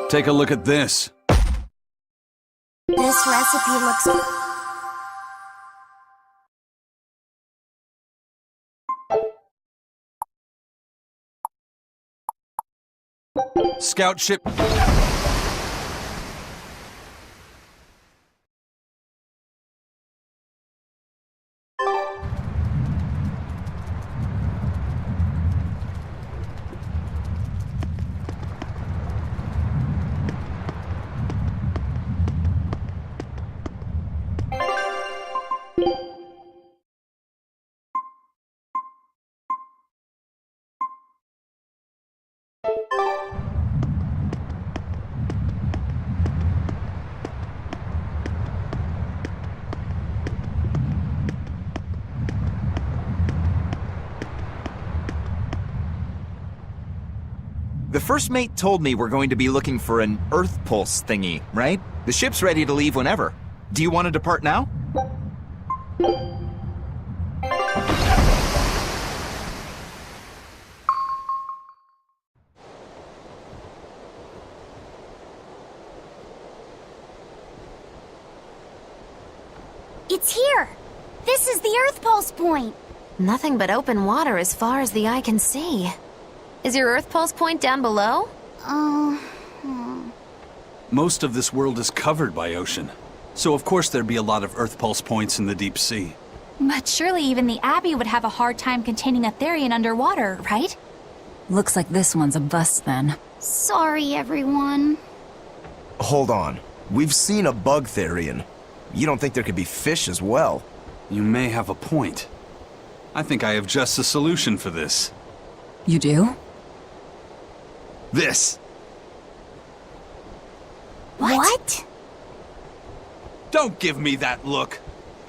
Take a look at this. This recipe looks... Scout ship. The first mate told me we're going to be looking for an Earth Pulse thingy, right? The ship's ready to leave whenever. Do you want to depart now? It's here! This is the Earth Pulse point! Nothing but open water as far as the eye can see. Is your Earth Pulse point down below? Most of this world is covered by ocean. So of course there'd be a lot of Earth Pulse points in the deep sea. But surely even the Abbey would have a hard time containing a Therian underwater, right? Looks like this one's a bust then. Sorry, everyone. Hold on. We've seen a bug Therian. You don't think there could be fish as well? You may have a point. I think I have just a solution for this. You do? This! What? Don't give me that look!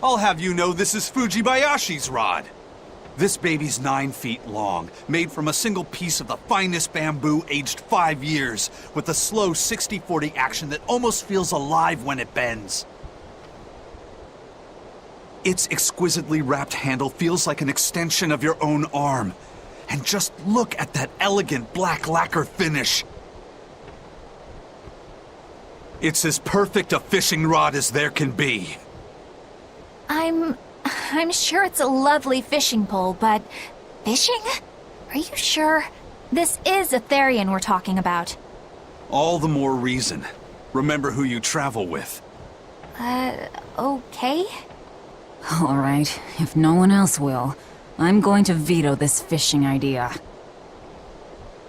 I'll have you know this is Fujibayashi's rod! This baby's 9 feet long, made from a single piece of the finest bamboo aged 5 years, with a slow 60-40 action that almost feels alive when it bends. Its exquisitely wrapped handle feels like an extension of your own arm. And just look at that elegant black lacquer finish. It's as perfect a fishing rod as there can be. I'm sure it's a lovely fishing pole, but... Fishing? Are you sure? This is a Therian we're talking about. All the more reason. Remember who you travel with. Okay? All right, if no one else will, I'm going to veto this fishing idea.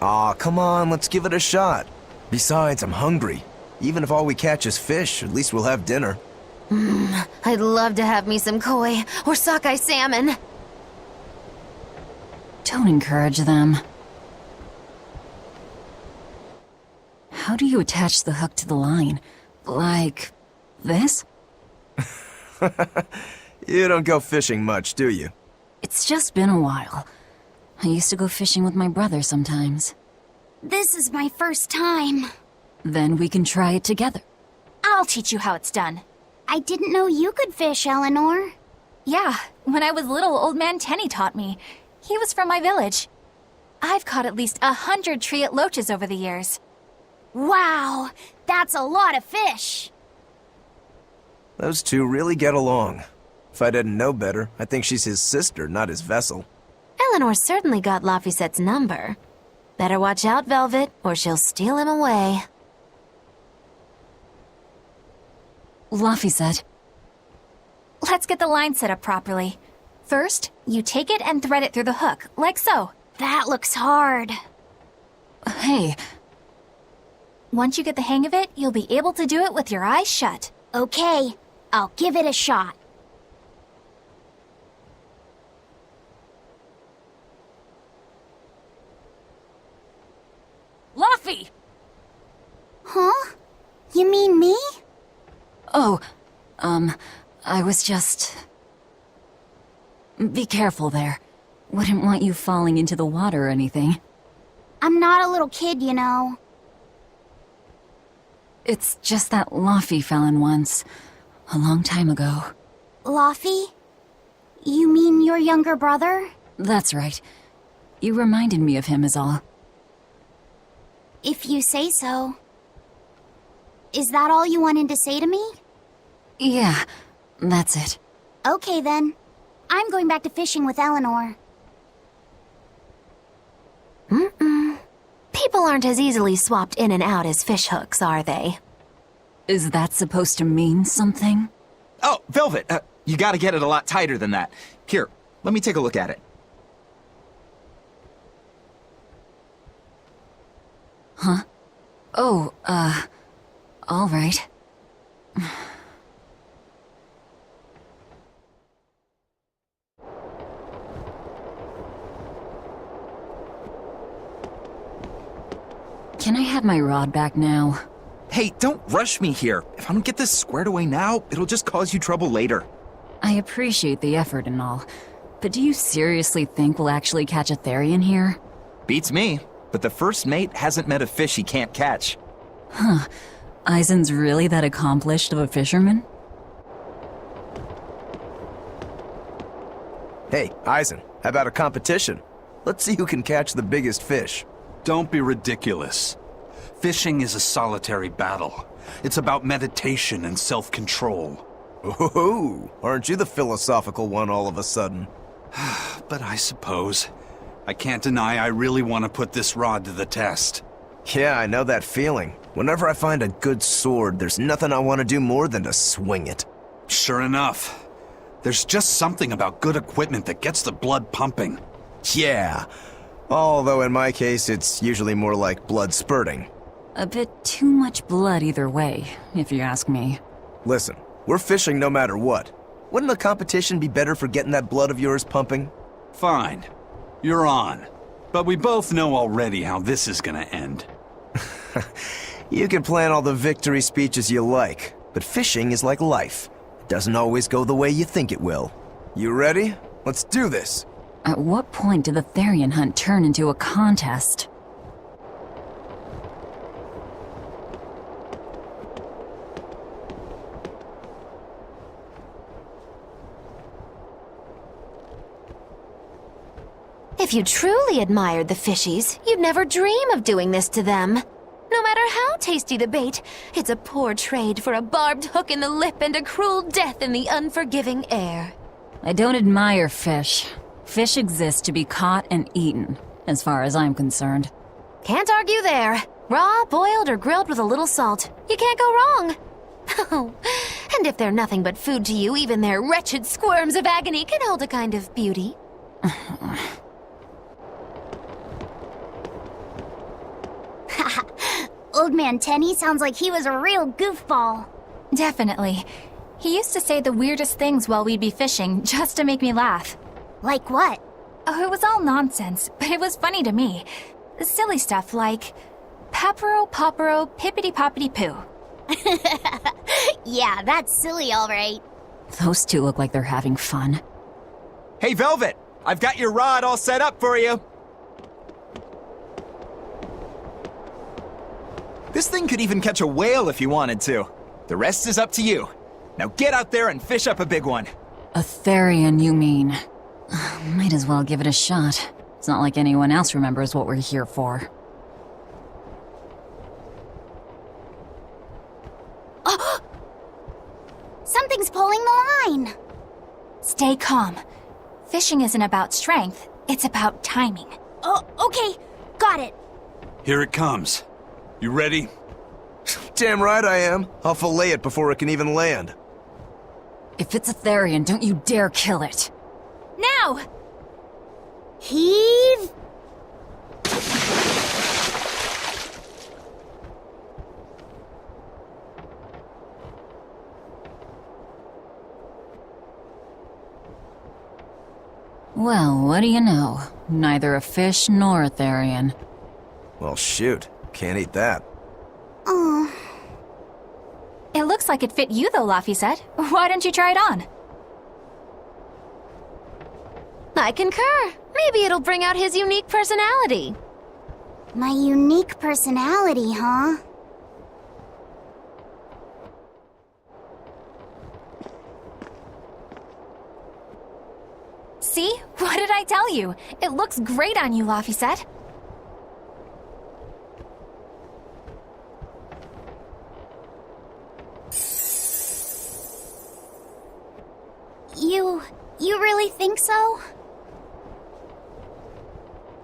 Aw, come on, let's give it a shot. Besides, I'm hungry. Even if all we catch is fish, at least we'll have dinner. I'd love to have me some koi or sockeye salmon. Don't encourage them. How do you attach the hook to the line? Like... this? You don't go fishing much, do you? It's just been a while. I used to go fishing with my brother sometimes. This is my first time. Then we can try it together. I'll teach you how it's done. I didn't know you could fish, Eleanor. Yeah, when I was little, Old Man Tenny taught me. He was from my village. I've caught at least 100 treat loaches over the years. Wow, that's a lot of fish. Those two really get along. If I didn't know better, I think she's his sister, not his vessel. Eleanor certainly got Laphicette's number. Better watch out, Velvet, or she'll steal him away. Laphicette. Let's get the line set up properly. First, you take it and thread it through the hook, like so. That looks hard. Hey. Once you get the hang of it, you'll be able to do it with your eyes shut. Okay, I'll give it a shot. Laphi! Huh? You mean me? Oh, I was just... Be careful there. Wouldn't want you falling into the water or anything. I'm not a little kid, you know. It's just that Laphi fell in once. A long time ago. Laphi? You mean your younger brother? That's right. You reminded me of him is all. If you say so. Is that all you wanted to say to me? Yeah, that's it. Okay then. I'm going back to fishing with Eleanor. People aren't as easily swapped in and out as fishhooks, are they? Is that supposed to mean something? Oh, Velvet, you gotta get it a lot tighter than that. Here, let me take a look at it. Huh? Oh, all right. Can I have my rod back now? Hey, don't rush me here. If I don't get this squared away now, it'll just cause you trouble later. I appreciate the effort and all, but do you seriously think we'll actually catch a Therian here? Beats me, but the first mate hasn't met a fish he can't catch. Huh. Eisen's really that accomplished of a fisherman? Hey, Eisen, how about a competition? Let's see who can catch the biggest fish. Don't be ridiculous. Fishing is a solitary battle. It's about meditation and self-control. Ooh, aren't you the philosophical one all of a sudden? But I suppose. I can't deny I really want to put this rod to the test. Yeah, I know that feeling. Whenever I find a good sword, there's nothing I want to do more than to swing it. Sure enough. There's just something about good equipment that gets the blood pumping. Yeah. Although in my case, it's usually more like blood spurting. A bit too much blood either way, if you ask me. Listen, we're fishing no matter what. Wouldn't a competition be better for getting that blood of yours pumping? Fine. You're on. But we both know already how this is gonna end. You can plan all the victory speeches you like, but fishing is like life. It doesn't always go the way you think it will. You ready? Let's do this! At what point did the Therian hunt turn into a contest? If you truly admired the fishies, you'd never dream of doing this to them. No matter how tasty the bait, it's a poor trade for a barbed hook in the lip and a cruel death in the unforgiving air. I don't admire fish. Fish exist to be caught and eaten, as far as I'm concerned. Can't argue there. Raw, boiled, or grilled with a little salt. You can't go wrong. Oh, and if they're nothing but food to you, even their wretched squirms of agony can hold a kind of beauty. Old Man Tenny sounds like he was a real goofball. Definitely. He used to say the weirdest things while we'd be fishing, just to make me laugh. Like what? Oh, it was all nonsense, but it was funny to me. Silly stuff like, Papero, Popero, Pippity Poppity Poo. Yeah, that's silly, all right. Those two look like they're having fun. Hey, Velvet! I've got your rod all set up for you! This thing could even catch a whale if you wanted to. The rest is up to you. Now get out there and fish up a big one. A Therian, you mean? Might as well give it a shot. It's not like anyone else remembers what we're here for. Something's pulling the line. Stay calm. Fishing isn't about strength, it's about timing. Oh, okay. Got it. Here it comes. You ready? Damn right I am. I'll fillet it before it can even land. If it's a Therian, don't you dare kill it. Now! Heave. Well, what do you know? Neither a fish nor a Therian. Well, shoot. Can't eat that. Oh. It looks like it fit you though, Laphicet. Why don't you try it on? I concur. Maybe it'll bring out his unique personality. My unique personality, huh? See? What did I tell you? It looks great on you, Laphicet. You really think so?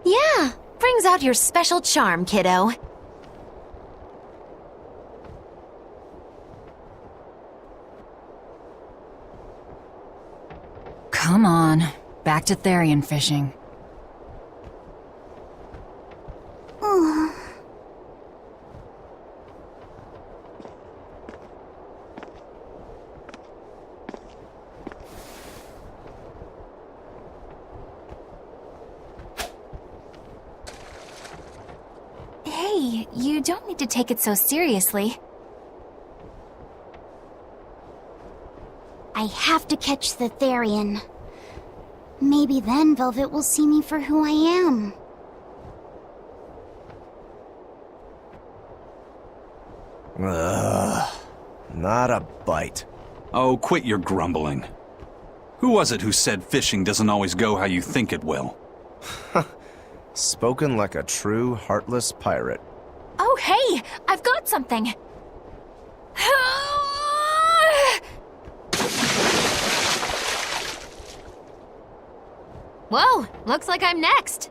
Yeah, brings out your special charm, kiddo. Come on, back to Therian fishing. Hey, you don't need to take it so seriously. I have to catch the Therian. Maybe then Velvet will see me for who I am. Ugh, not a bite. Oh, quit your grumbling. Who was it who said fishing doesn't always go how you think it will? Spoken like a true, heartless pirate. Oh, hey! I've got something! Whoa, looks like I'm next.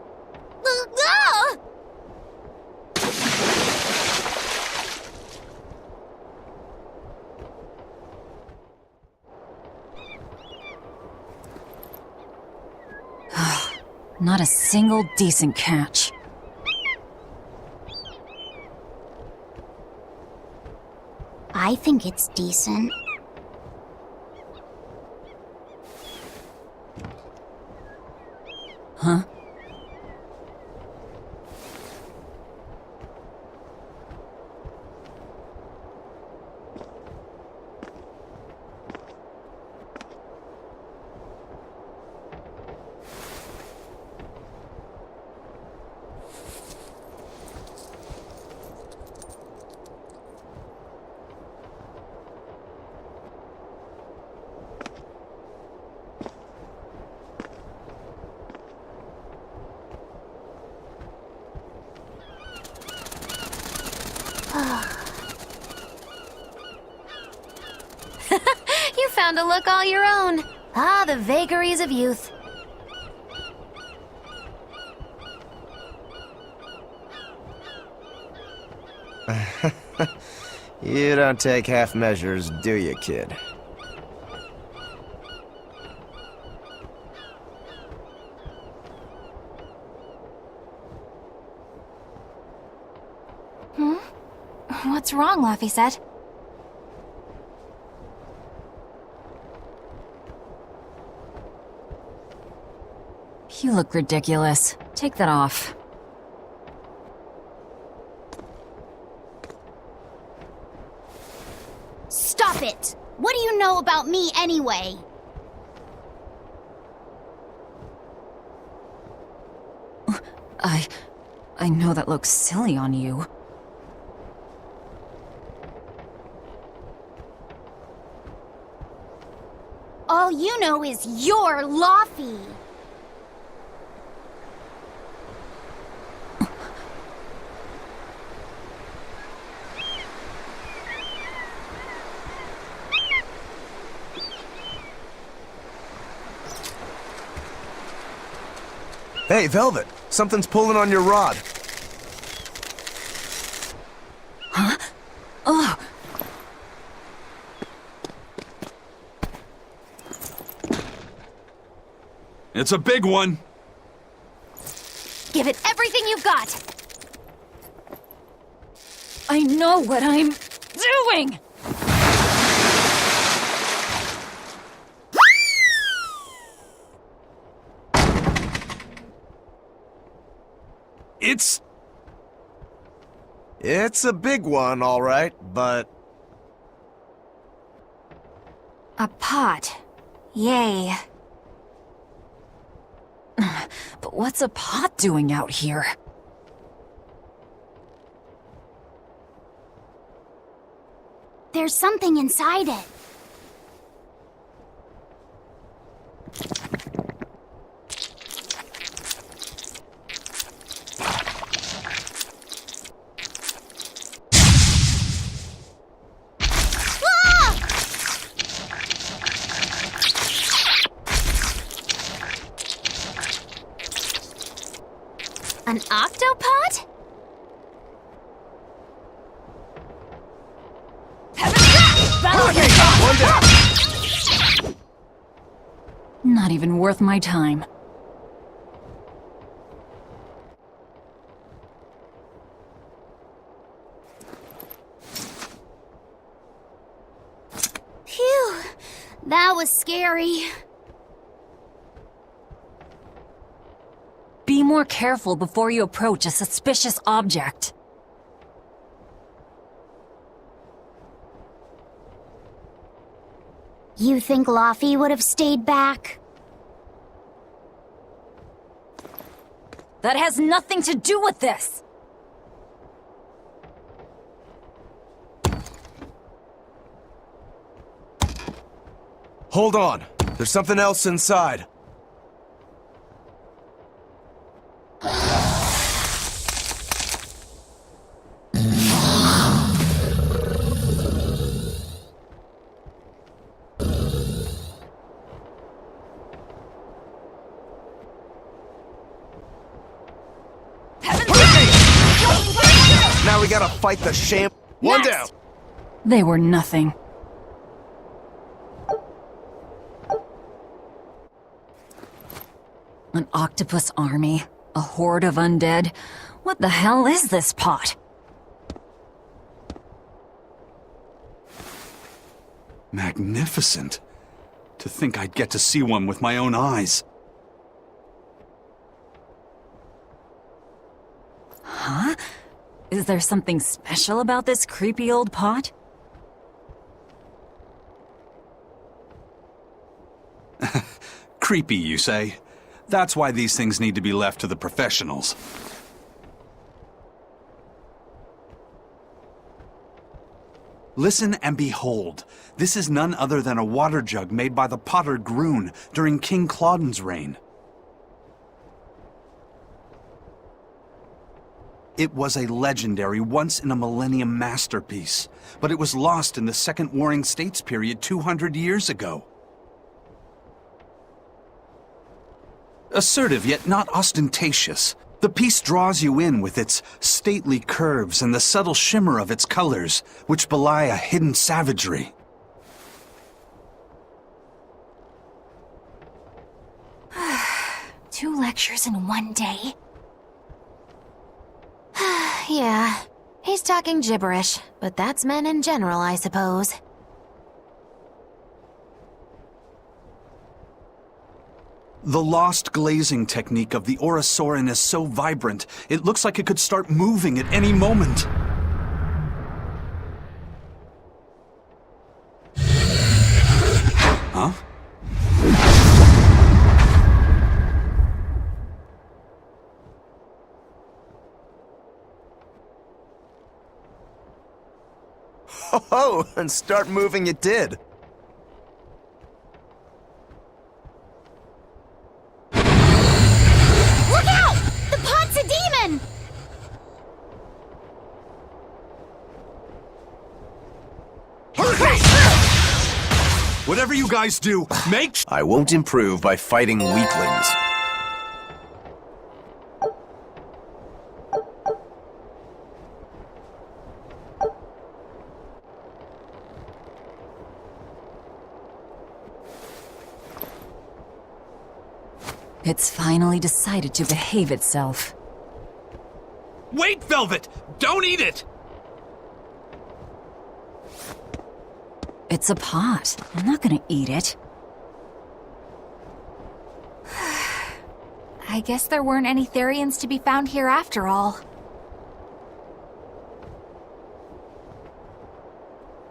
Not a single decent catch. I think it's decent. Huh? You found a look all your own. Ah, the vagaries of youth. You don't take half measures, do you, kid? What's wrong, Laphicet? You look ridiculous. Take that off. Stop it! What do you know about me anyway? I know that looks silly on you. All you know is you're Laffy. Hey, Velvet! Something's pulling on your rod. Huh? Oh! It's a big one. Give it everything you've got. I know what I'm doing! It's a big one, all right, but... A pot. Yay. But what's a pot doing out here? There's something inside it. An octopod? One down! Not even worth my time. Phew, that was scary. Be more careful before you approach a suspicious object. You think Laufey would have stayed back? That has nothing to do with this! Hold on. There's something else inside. Now we gotta fight the sham. One down. They were nothing. An octopus army? A horde of undead? What the hell is this pot? Magnificent. To think I'd get to see one with my own eyes. Huh? Is there something special about this creepy old pot? Creepy, you say? That's why these things need to be left to the professionals. Listen and behold. This is none other than a water jug made by the potter Groon during King Clauden's reign. It was a legendary, once-in-a-millennium masterpiece, but it was lost in the Second Warring States period 200 years ago. Assertive, yet not ostentatious, the piece draws you in with its stately curves and the subtle shimmer of its colors, which belie a hidden savagery. Two lectures in one day? Yeah, he's talking gibberish, but that's men in general, I suppose. The lost glazing technique of the Orosaurin is so vibrant, it looks like it could start moving at any moment. Huh? Oh, and start moving it did. Look out! The pot's a demon! Whatever you guys do, make I won't improve by fighting weaklings. It's finally decided to behave itself. Wait, Velvet! Don't eat it! It's a pot. I'm not gonna eat it. I guess there weren't any Therians to be found here after all.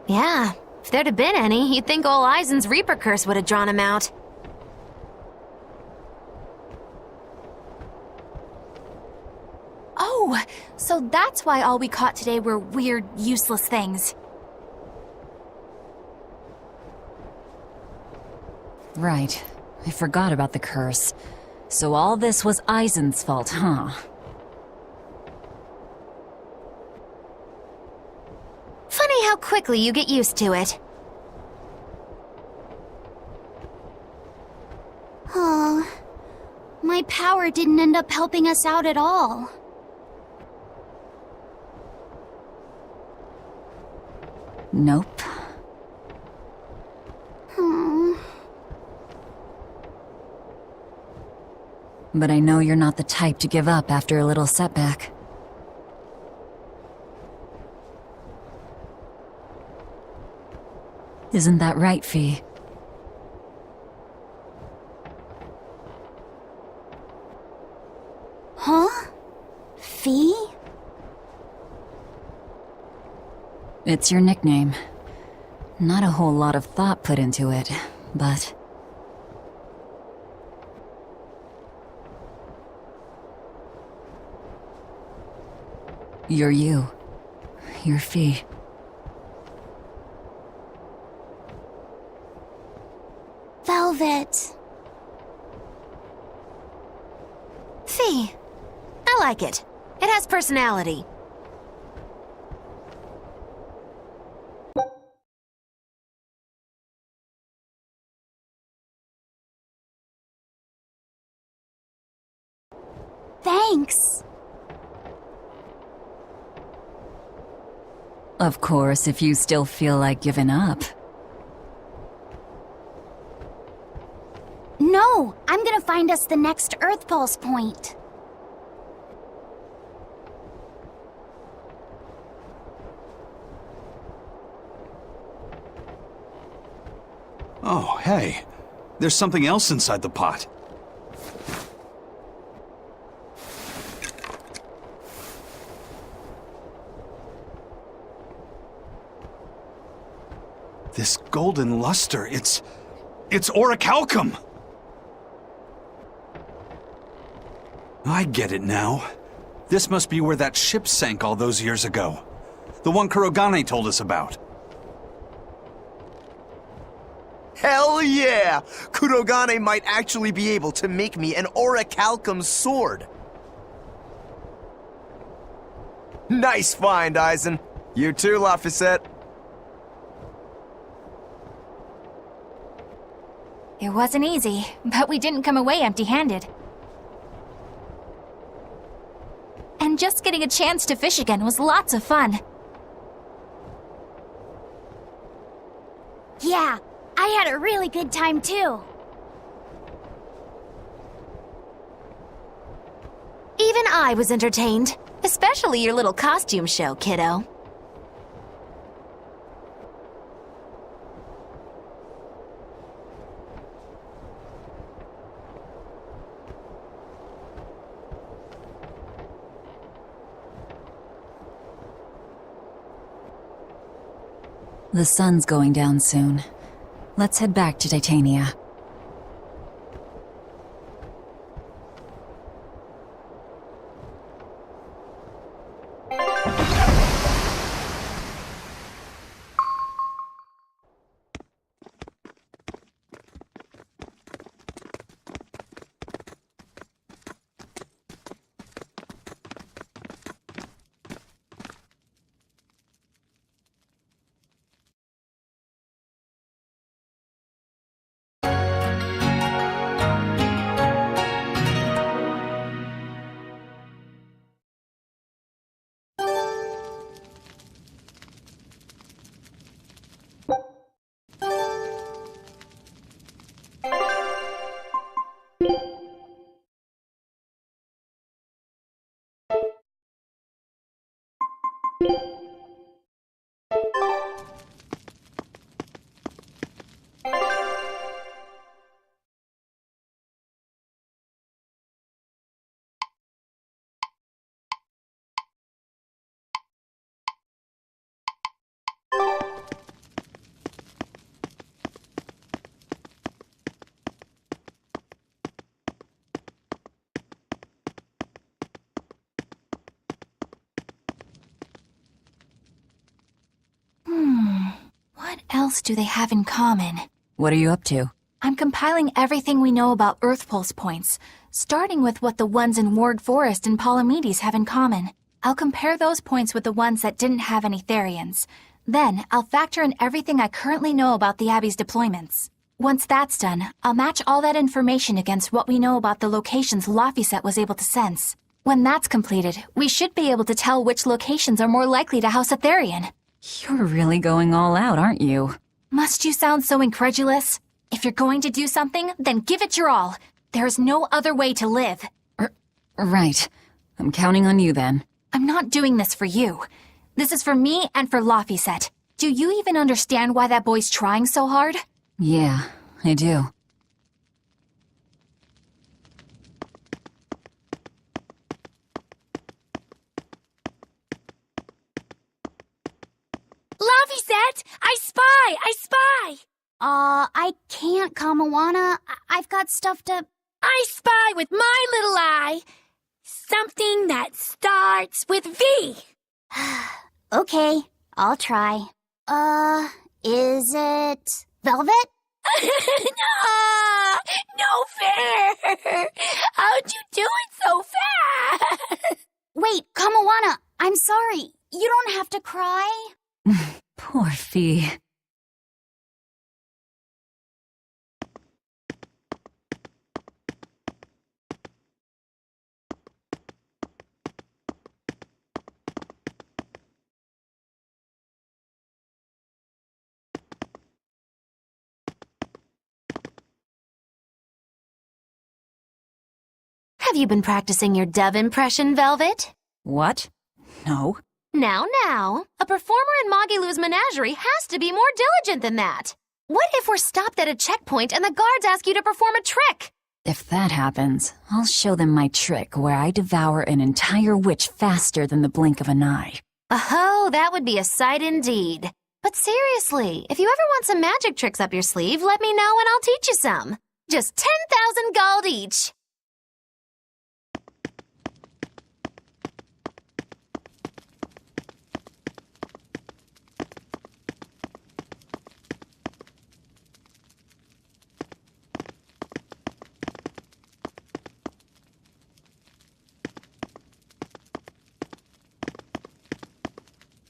Yeah, if there'd have been any, you'd think ol' Eisen's Reaper curse would have drawn him out. Oh, so that's why all we caught today were weird, useless things. Right. I forgot about the curse. So all this was Eisen's fault, huh? Funny how quickly you get used to it. Oh, my my power didn't end up helping us out at all. Nope. But I know you're not the type to give up after a little setback. Isn't that right, Fee? Huh? Fee? It's your nickname. Not a whole lot of thought put into it, but... You're you. You're Fee. Velvet. Fee. I like it. It has personality. Thanks. Of course, if you still feel like giving up. No, I'm gonna find us the next Earth Pulse point. Oh, hey. There's something else inside the pot. This golden luster, it's orichalcum! I get it now. This must be where that ship sank all those years ago. The one Kurogane told us about. Hell yeah! Kurogane might actually be able to make me an orichalcum sword. Nice find, Aizen. You too, Laphicet. It wasn't easy, but we didn't come away empty-handed. And just getting a chance to fish again was lots of fun. Yeah, I had a really good time too. Even I was entertained. Especially your little costume show, kiddo. The sun's going down soon. Let's head back to Titania. What else do they have in common? What are you up to? I'm compiling everything we know about Earth Pulse points, starting with what the ones in Ward Forest and Palamedes have in common. I'll compare those points with the ones that didn't have any Therians. Then, I'll factor in everything I currently know about the Abbey's deployments. Once that's done, I'll match all that information against what we know about the locations Laphicet was able to sense. When that's completed, we should be able to tell which locations are more likely to house a Therian. You're really going all out, aren't you? Must you sound so incredulous? If you're going to do something, then give it your all. There's no other way to live. Right. I'm counting on you then. I'm not doing this for you. This is for me and for Laphicet. Do you even understand why that boy's trying so hard? Yeah, I do. Laphicet! I spy! I can't, Kamawana. I've got stuff to... I spy with my little eye. Something that starts with V. Okay, I'll try. Is it... Velvet? No fair! How'd you do it so fast? Wait, Kamawana, I'm sorry. You don't have to cry. Poor Fee. Have you been practicing your dove impression, Velvet? What? No. Now, a performer in Magilou's menagerie has to be more diligent than that. What if we're stopped at a checkpoint and the guards ask you to perform a trick? If that happens, I'll show them my trick where I devour an entire witch faster than the blink of an eye. Oh, that would be a sight indeed. But seriously, if you ever want some magic tricks up your sleeve, let me know and I'll teach you some. Just 10,000 gold each.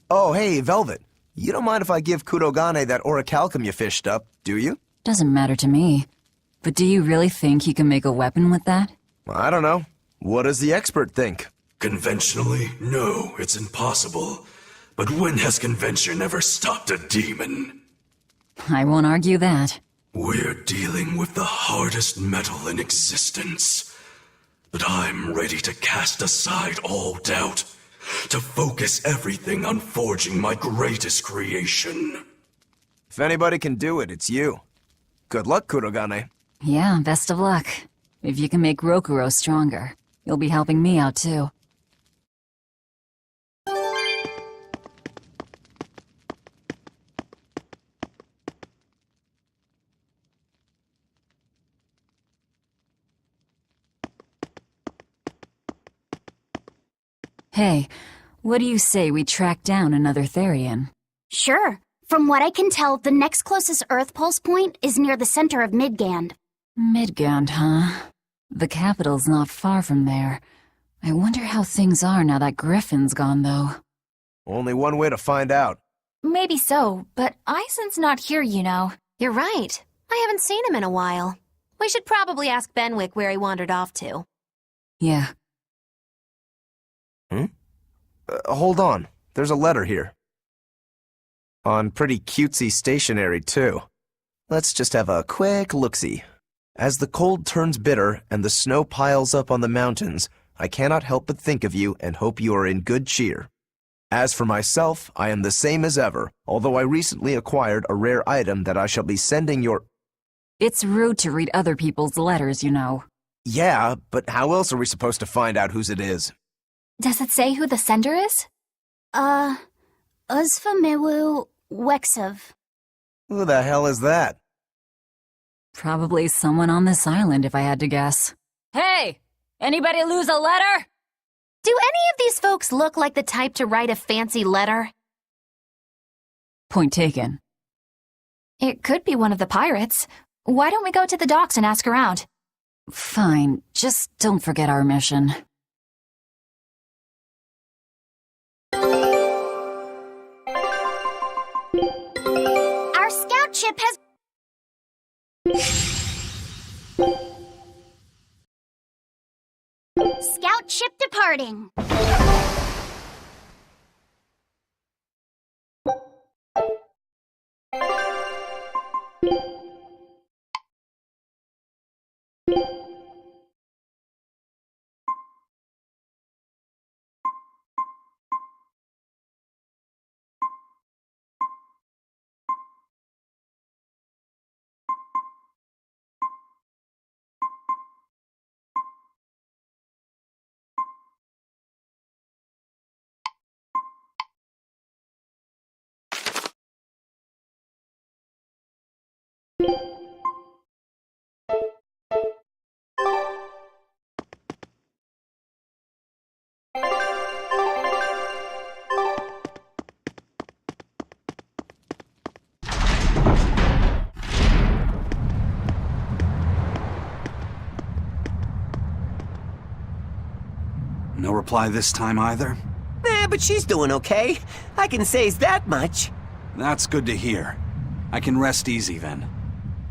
Oh, hey, Velvet. You don't mind if I give Kurogane that orichalcum you fished up, do you? Doesn't matter to me. But do you really think he can make a weapon with that? I don't know. What does the expert think? Conventionally, no, it's impossible. But when has convention ever stopped a demon? I won't argue that. We're dealing with the hardest metal in existence. But I'm ready to cast aside all doubt, to focus everything on forging my greatest creation. If anybody can do it, it's you. Good luck, Kurogane. Yeah, best of luck. If you can make Rokuro stronger, you'll be helping me out too. Hey, what do you say we track down another Therian? Sure. From what I can tell, the next closest Earth pulse point is near the center of Midgand. Midgand, huh? The capital's not far from there. I wonder how things are now that Griffin's gone, though. Only one way to find out. Maybe so, but Eisen's not here, you know. You're right. I haven't seen him in a while. We should probably ask Benwick where he wandered off to. Yeah. Hold on. There's a letter here. On pretty cutesy stationery, too. Let's just have a quick look-see. As the cold turns bitter and the snow piles up on the mountains, I cannot help but think of you and hope you are in good cheer. As for myself, I am the same as ever, although I recently acquired a rare item that I shall be sending your... It's rude to read other people's letters, you know. Yeah, but how else are we supposed to find out whose it is? Does it say who the sender is? Uzfamiwu Wexov. Who the hell is that? Probably someone on this island, if I had to guess. Hey! Anybody lose a letter? Do any of these folks look like the type to write a fancy letter? Point taken. It could be one of the pirates. Why don't we go to the docks and ask around? Fine, just don't forget our mission. Our scout ship has... ship departing. No reply this time either? Nah, but she's doing okay. I can say that much. That's good to hear. I can rest easy then.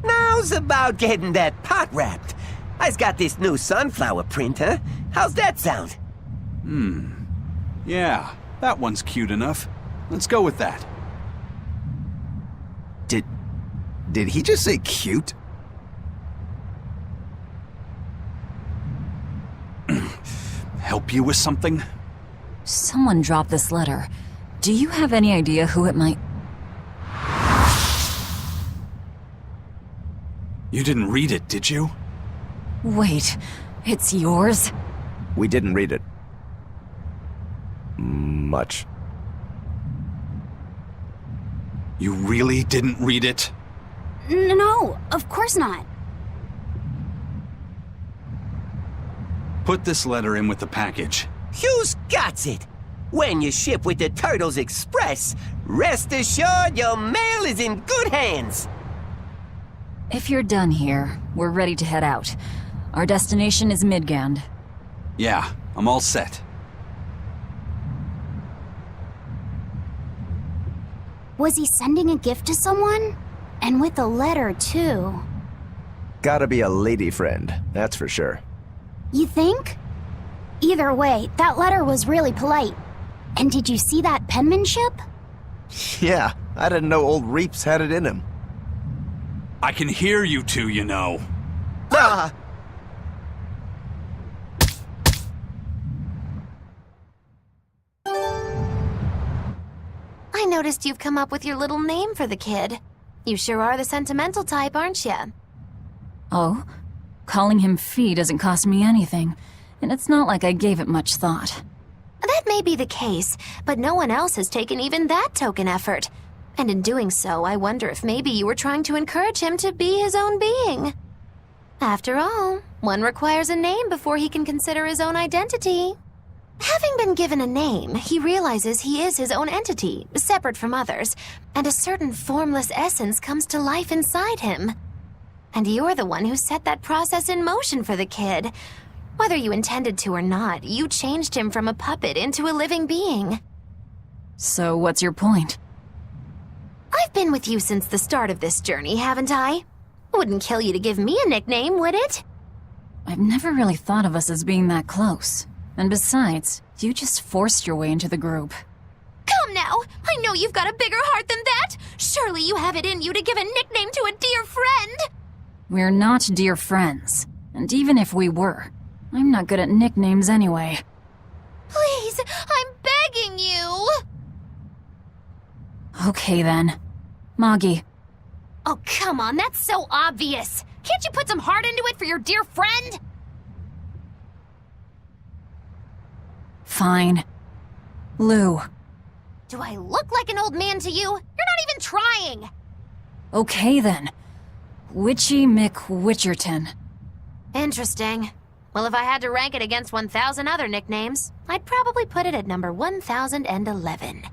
Now's about getting that pot wrapped. I's got this new sunflower printer. How's that sound? Yeah, that one's cute enough. Let's go with that. Did he just say cute? Help you with something? Someone dropped this letter. Do you have any idea who it might... You didn't read it, did you? Wait, it's yours? We didn't read it. Much. You really didn't read it? No, of course not. Put this letter in with the package. Who's got it? When you ship with the Turtles Express, rest assured your mail is in good hands. If you're done here, we're ready to head out. Our destination is Midgand. Yeah, I'm all set. Was he sending a gift to someone? And with a letter, too. Gotta be a lady friend, that's for sure. You think? Either way, that letter was really polite. And did you see that penmanship? Yeah, I didn't know old Reeps had it in him. I can hear you two, you know. Ah! I noticed you've come up with your little name for the kid. You sure are the sentimental type, aren't you? Oh? Calling him Fee doesn't cost me anything, and it's not like I gave it much thought. That may be the case, but no one else has taken even that token effort. And in doing so, I wonder if maybe you were trying to encourage him to be his own being. After all, one requires a name before he can consider his own identity. Having been given a name, he realizes he is his own entity, separate from others, and a certain formless essence comes to life inside him. And you're the one who set that process in motion for the kid. Whether you intended to or not, you changed him from a puppet into a living being. So what's your point? I've been with you since the start of this journey, haven't I? Wouldn't kill you to give me a nickname, would it? I've never really thought of us as being that close. And besides, you just forced your way into the group. Come now! I know you've got a bigger heart than that! Surely you have it in you to give a nickname to a dear friend! We're not dear friends. And even if we were, I'm not good at nicknames anyway. Please, I'm begging you! Okay then. Moggy. Oh, come on, that's so obvious! Can't you put some heart into it for your dear friend? Fine. Lou. Do I look like an old man to you? You're not even trying! Okay then. Witchy McWitcherton. Interesting. Well, if I had to rank it against 1,000 other nicknames, I'd probably put it at number 1011.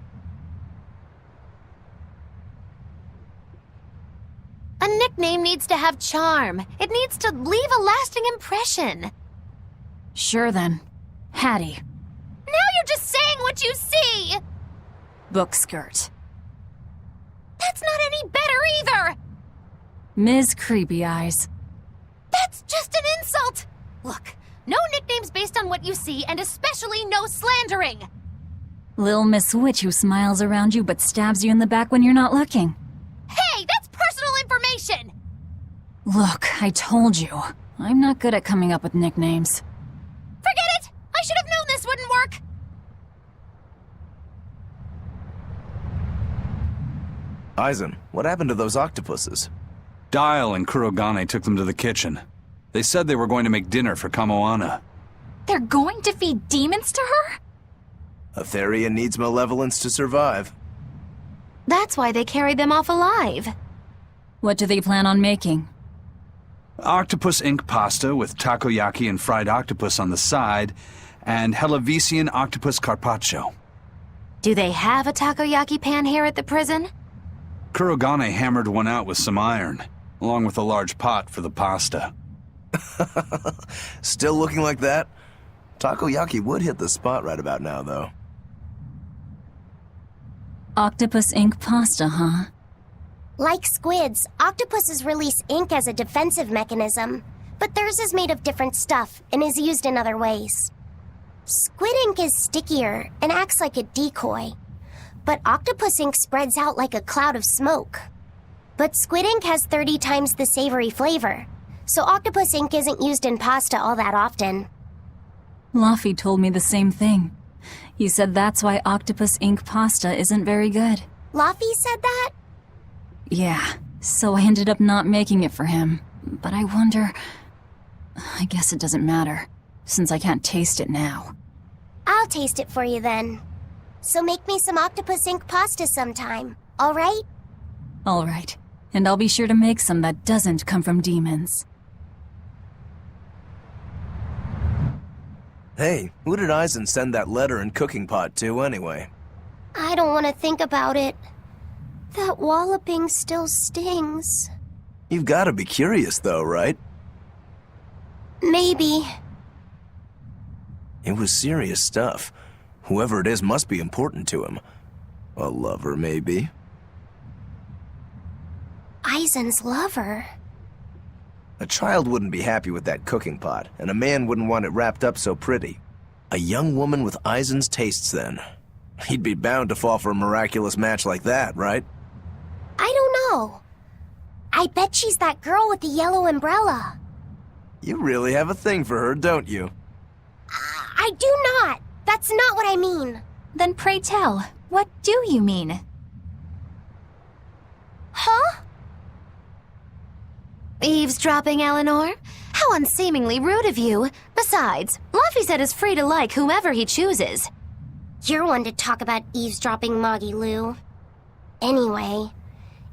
A nickname needs to have charm. It needs to leave a lasting impression. Sure then. Hattie. Now you're just saying what you see! Bookskirt. That's not any better either! Ms. Creepy Eyes. That's just an insult! Look, No nicknames based on what you see, and especially no slandering! Lil Miss Witch who smiles around you but stabs you in the back when you're not looking. Hey, that's personal information! Look, I told you. I'm not good at coming up with nicknames. Forget it! I should have known this wouldn't work! Aizen, what happened to those octopuses? Dial and Kurogane took them to the kitchen. They said they were going to make dinner for Kamoana. They're going to feed demons to her? A Therian needs malevolence to survive. That's why they carried them off alive. What do they plan on making? Octopus ink pasta with takoyaki and fried octopus on the side, and Hellavisian octopus carpaccio. Do they have a takoyaki pan here at the prison? Kurogane hammered one out with some iron, along with a large pot for the pasta. Still looking like that? Takoyaki would hit the spot right about now, though. Octopus ink pasta, huh? Like squids, octopuses release ink as a defensive mechanism, but theirs is made of different stuff and is used in other ways. Squid ink is stickier and acts like a decoy, but octopus ink spreads out like a cloud of smoke. But squid ink has 30 times the savory flavor, so octopus ink isn't used in pasta all that often. Luffy told me the same thing. He said that's why octopus ink pasta isn't very good. Luffy said that? Yeah, so I ended up not making it for him. But I wonder... I guess it doesn't matter, since I can't taste it now. I'll taste it for you then. So make me some octopus ink pasta sometime, alright? Alright, and I'll be sure to make some that doesn't come from demons. Hey, who did Aizen send that letter and cooking pot to, anyway? I don't want to think about it. That walloping still stings. You've got to be curious, though, right? Maybe. It was serious stuff. Whoever it is must be important to him. A lover, maybe? Aizen's lover. A child wouldn't be happy with that cooking pot, and a man wouldn't want it wrapped up so pretty. A young woman with Aizen's tastes, then. He'd be bound to fall for a miraculous match like that, right? I don't know. I bet she's that girl with the yellow umbrella. You really have a thing for her, don't you? I do not. That's not what I mean. Then pray tell, what do you mean? Huh? Eavesdropping, Eleanor? How unseemingly rude of you. Besides, Luffy said is free to like whomever he chooses. You're one to talk about eavesdropping, Moggy Lou. Anyway,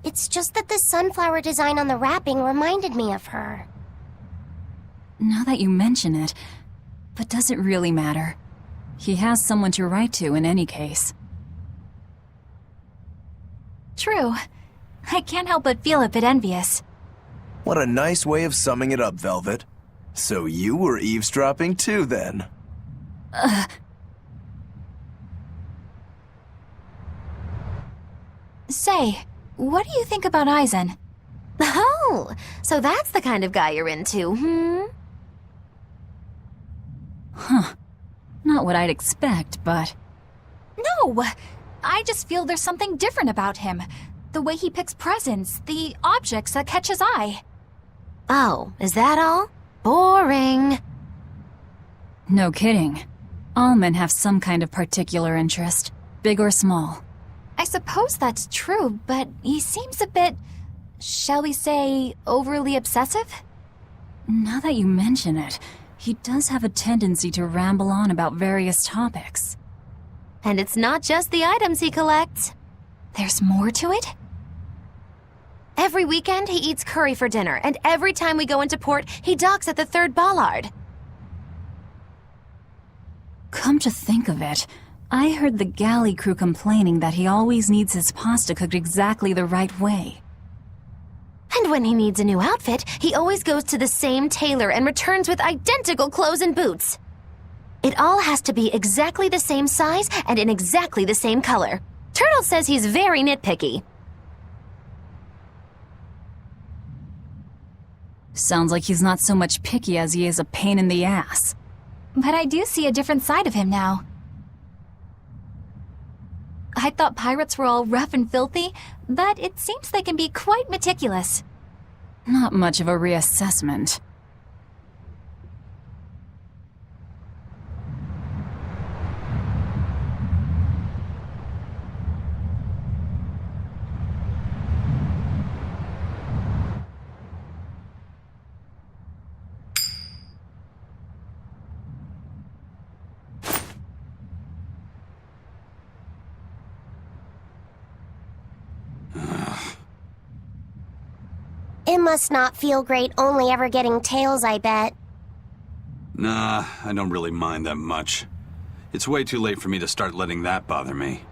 it's just that the sunflower design on the wrapping reminded me of her. Now that you mention it, but does it really matter? He has someone to write to in any case. True. I can't help but feel a bit envious. What a nice way of summing it up, Velvet. So you were eavesdropping too, then? Say, what do you think about Aizen? Oh, so that's the kind of guy you're into, hmm? Huh. Not what I'd expect, but... No! I just feel there's something different about him. The way he picks presents, the objects that catch his eye. Oh, is that all? Boring. No kidding. All men have some kind of particular interest, big or small. I suppose that's true, but he seems a bit, shall we say, overly obsessive? Now that you mention it, he does have a tendency to ramble on about various topics. And it's not just the items he collects. There's more to it? Every weekend, he eats curry for dinner, and every time we go into port, he docks at the 3rd bollard. Come to think of it, I heard the galley crew complaining that he always needs his pasta cooked exactly the right way. And when he needs a new outfit, he always goes to the same tailor and returns with identical clothes and boots. It all has to be exactly the same size and in exactly the same color. Turtle says he's very nitpicky. Sounds like he's not so much picky as he is a pain in the ass. but I do see a different side of him now. I thought pirates were all rough and filthy, but it seems they can be quite meticulous. Not much of a reassessment. It must not feel great only ever getting tails, I bet. Nah, I don't really mind that much. It's way too late for me to start letting that bother me.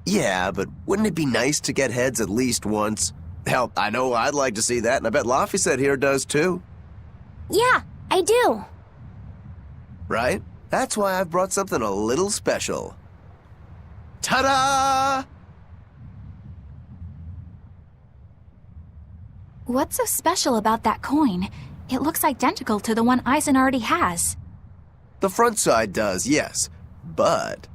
Yeah, but wouldn't it be nice to get heads at least once? Hell, I know I'd like to see that, and I bet Laphicet here does too. Yeah, I do. Right? That's why I've brought something a little special. Ta-da! What's so special about that coin? It looks identical to the one Eisen already has. The front side does, yes. But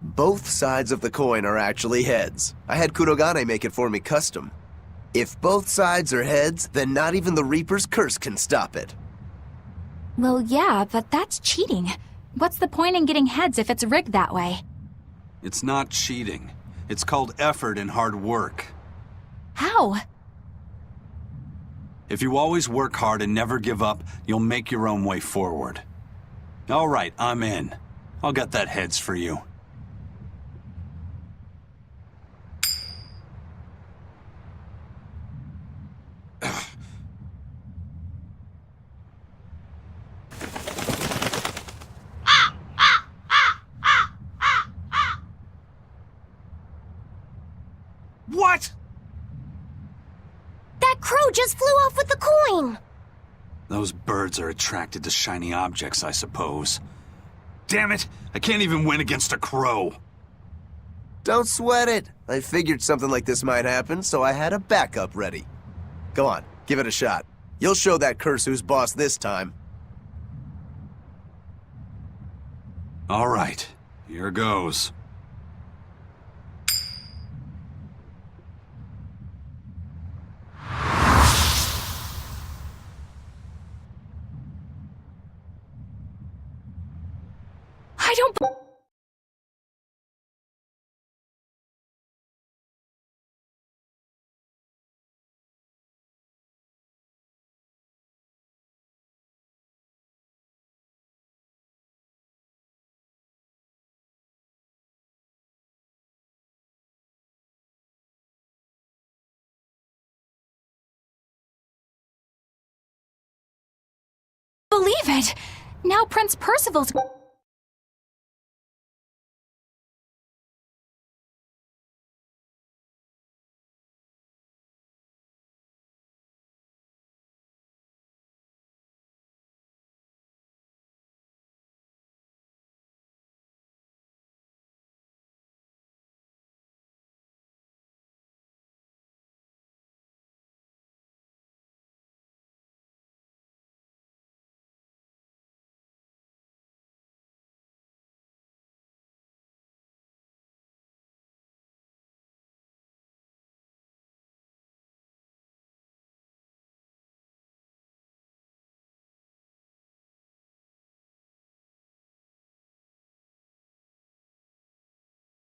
both sides of the coin are actually heads. I had Kurogane make it for me custom. If both sides are heads, then not even the Reaper's curse can stop it. Well, yeah, but that's cheating. What's the point in getting heads if it's rigged that way? It's not cheating. It's called effort and hard work. How? If you always work hard and never give up, you'll make your own way forward. All right, I'm in. I'll get that heads for you. What? That crow just flew off with the coin! Those birds are attracted to shiny objects, I suppose. Damn it! I can't even win against a crow! Don't sweat it. I figured something like this might happen, so I had a backup ready. Go on, give it a shot. You'll show that curse who's boss this time. All right, here goes. I don't... believe it! Now Prince Percival's...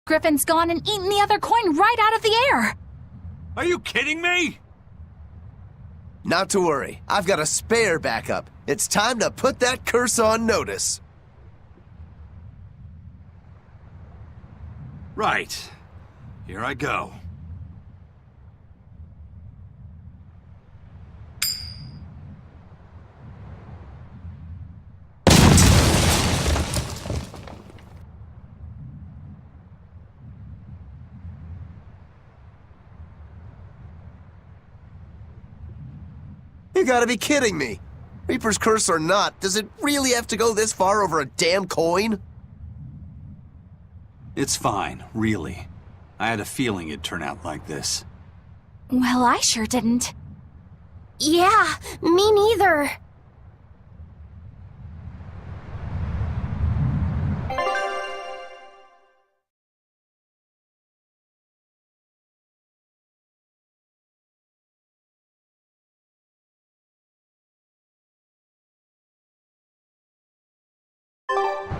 Griffin's gone and eaten the other coin right out of the air! Are you kidding me? Not to worry, I've got a spare backup. It's time to put that curse on notice. Right. Here I go. You gotta be kidding me. Reaper's curse or not, does it really have to go this far over a damn coin? It's fine, really. I had a feeling it'd turn out like this. Well, I sure didn't. Yeah, me neither.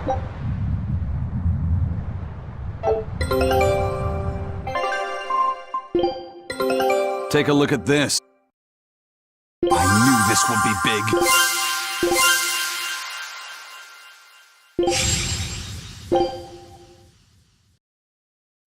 Take a look at this. I knew this would be big.